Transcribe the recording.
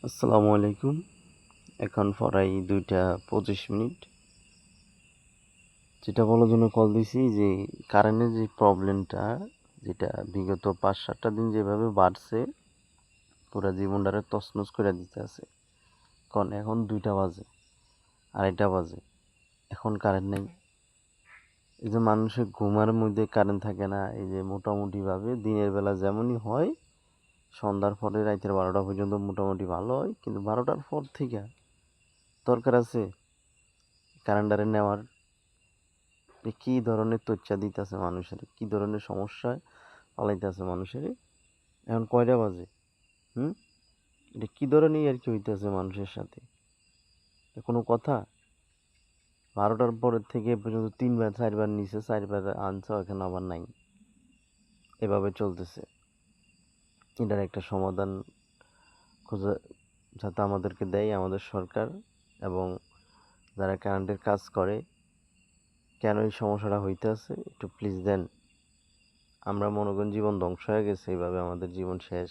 আসসালামু আলাইকুম। এখন প্রায় 2:25। যেটা বলার জন্য কল দিছি যে কারেন্টের যে প্রবলেমটা, যেটা বিগত 5-7টা দিন যেভাবে বাড়ছে, পুরা জীবনটারে তছনছ করে দিতে আছে। কারণ এখন 2টা বাজে, 2:30 বাজে, এখন কারেন্ট নেই। এই যে মানুষের ঘুমার মধ্যে কারেন্ট থাকে না, এই যে মোটামুটিভাবে দিনের বেলা যেমনই হয়, সন্ধ্যার পরে রাতের 12টা পর্যন্ত মোটামুটি ভালো হয়, কিন্তু 12টার পর থেকে দরকার আছে কারেন্টারে নেওয়ার। কি ধরনের তথ্য দিতেছে মানুষের, কি ধরনের সমস্যায় পালাইতেছে মানুষের। এখন কয়টা বাজে? এটা কি ধরনের আর কি হইতেছে মানুষের সাথে? কোনো কথা? 12টার পরের থেকে এ পর্যন্ত 3-4বার নিচে, 4বার আনছে, এখন আবার নাই। এভাবে চলতেছে। এটার একটা সমাধান খোঁজা যাতে আমাদেরকে দেয় আমাদের সরকার, এবং যারা কারেন্টের কাজ করে, কেন এই সমস্যাটা হইতেছে একটু প্লিজ দেন। আমরা মনে করেন জীবন ধ্বংস হয়ে গেছে, এইভাবে আমাদের জীবন শেষ।